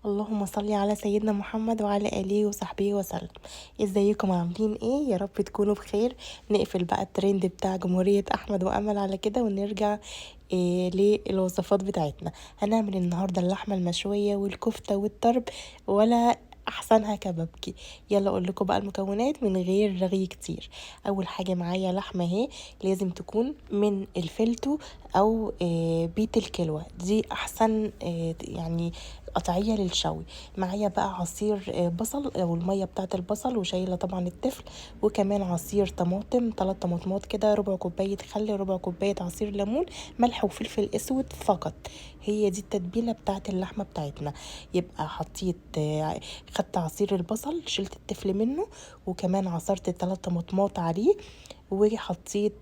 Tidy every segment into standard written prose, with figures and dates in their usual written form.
اللهم صل على سيدنا محمد وعلى آله وصحبه وسلم. ازيكم عاملين ايه؟ يا رب تكونوا بخير. نقفل بقى الترند بتاع جمهورية احمد وامل على كده ونرجع للوصفات بتاعتنا. هنعمل النهارده اللحمة المشوية والكفتة والطرب، ولا احسنها كبابكي. يلا اقول لكم بقى المكونات من غير رغي كتير. اول حاجه معايا لحمه اهي، لازم تكون من الفلتو او بيت الكلوة، دي احسن يعني قطعيه للشوي. معايا بقى عصير بصل او الميه بتاعه البصل، وشايله طبعا التفل، وكمان عصير طماطم 3 طماطمات كده، ربع كوبايه خل، ربع كوبايه عصير ليمون، ملح وفلفل اسود فقط. هي دي التتبيله بتاعه اللحمه بتاعتنا. يبقى حطيت خدت عصير البصل، شلت التفل منه، وكمان عصرت 3 طماطمات عليه، وحطيت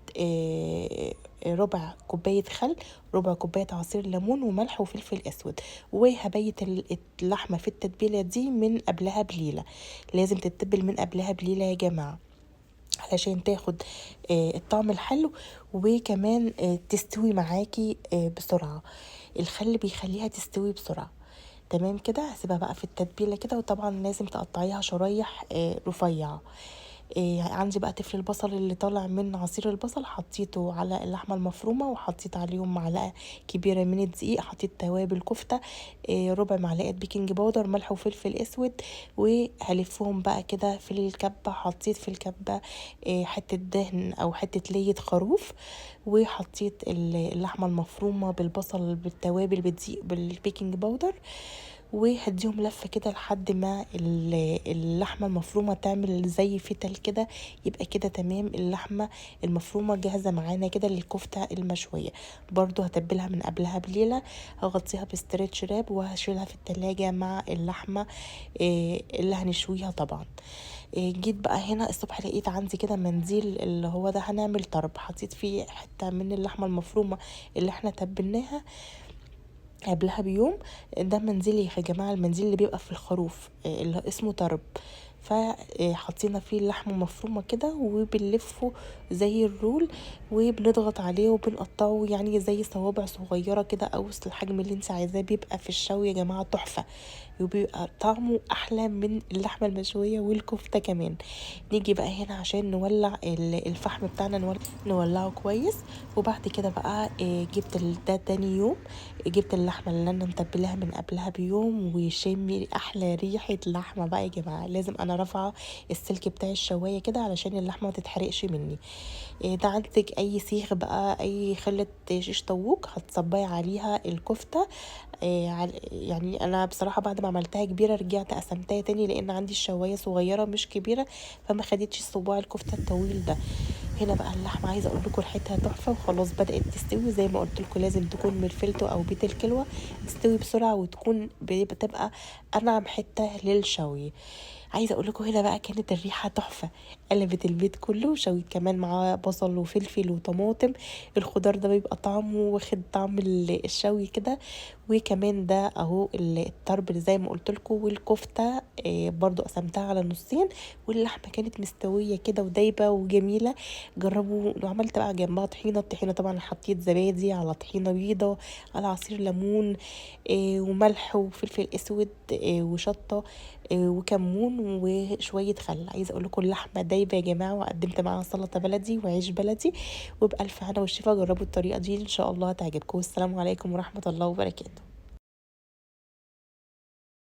ربع كوباية خل، ربع كوباية عصير ليمون، وملح وفلفل اسود. وهبيت اللحمة في التتبيلة دي من قبلها بليلة. لازم تتبل من قبلها بليلة يا جماعة، علشان تاخد الطعم الحلو، وكمان تستوي معاكي بسرعة. الخل بيخليها تستوي بسرعة. تمام كده، هسيبها بقى في التتبيله كده. وطبعا لازم تقطعيها شرايح رفيعه. عندي بقى تفل البصل اللي طالع من عصير البصل، حطيته على اللحمه المفرومه، وحطيت عليهم معلقه كبيره من الدقيق. حطيت توابل كفته، ربع معلقه بيكنج باودر، ملح وفلفل اسود، وهلفهم بقى كده في الكبه. حطيت في الكبه حته دهن او حته لية خروف، وحطيت اللحمه المفرومه بالبصل بالتوابل بالدقيق بالبيكنج باودر، وهديهم لفة كده لحد ما اللحمة المفرومة تعمل زي فتل كده. يبقى كده تمام، اللحمة المفرومة جاهزة معانا كده للكفتة المشوية. برضو هتبلها من قبلها بليلة، هغطيها بستريتش راب، وهشيلها في التلاجة مع اللحمة اللي هنشويها طبعا. جيت بقى هنا الصبح لقيت عندي كده منديل اللي هو ده هنعمل طرب، حطيت فيه حتة من اللحمة المفرومة اللي احنا تبلناها قبلها بيوم. ده منزلي يا جماعة، المنزل اللي بيبقى في الخروف اللي اسمه طرب. فحطينا فيه اللحمة مفرومة كده، وبنلفه زي الرول، وبنضغط عليه وبنقطعه يعني زي صوابع صغيرة كده، او الحجم اللي انت عايزاه. بيبقى في الشوي يا جماعة تحفة، وبيبقى طعمه احلى من اللحمة المشوية والكفتة كمان. نيجي بقى هنا عشان نولع الفحم بتاعنا، نولعه كويس. وبعد كده بقى جبت ده تاني يوم، جبت اللحمة اللي انا متبلاها من قبلها بيوم، وشمي احلى ريحة لحمة بقى يا جماعة. لازم انا رافعة السلك بتاع الشواية كده علشان اللحمة ما تتحرقش مني. ده عندك اي سيخ بقى، اي خلة شيش طاووق، هتصبي عليها الكفتة. يعني انا بصراحة بعد ما عملتها كبيرة رجعت قسمتها تاني، لان عندي الشواية صغيرة مش كبيرة، فما خدتش صباع الكفتة الطويل ده. هنا بقى اللحمه عايزه اقول لكم ريحتها تحفه، وخلاص بدات تستوي. زي ما قلت لكم لازم تكون من الفلتو او بيت الكلوه، تستوي بسرعه وتكون بتبقى انعم حته للشوي. عايزه اقول لكم هنا بقى كانت الريحه تحفه، قلبت البيت كله. شوي كمان معاه بصل وفلفل وطماطم، الخضار ده بيبقى طعمه واخد طعم الشوي كده. وكمان ده اهو الطرب اللي زي ما قلت لكم، والكفته برضو قسمتها على نصين، واللحمه كانت مستويه كده ودايبه وجميله. جربوا. لو عملت بقى جنبها طحينه، الطحينه طبعا حطيت زبادي على طحينه بيضه على عصير ليمون وملح وفلفل اسود وشطه وكمون وشويه خل. عايزه اقول لكم اللحمه دايبه يا جماعه، وقدمت معاها سلطه بلدي وعيش بلدي، وبالف هنا والشفا. جربوا الطريقه دي ان شاء الله هتعجبكم. والسلام عليكم ورحمه الله وبركاته.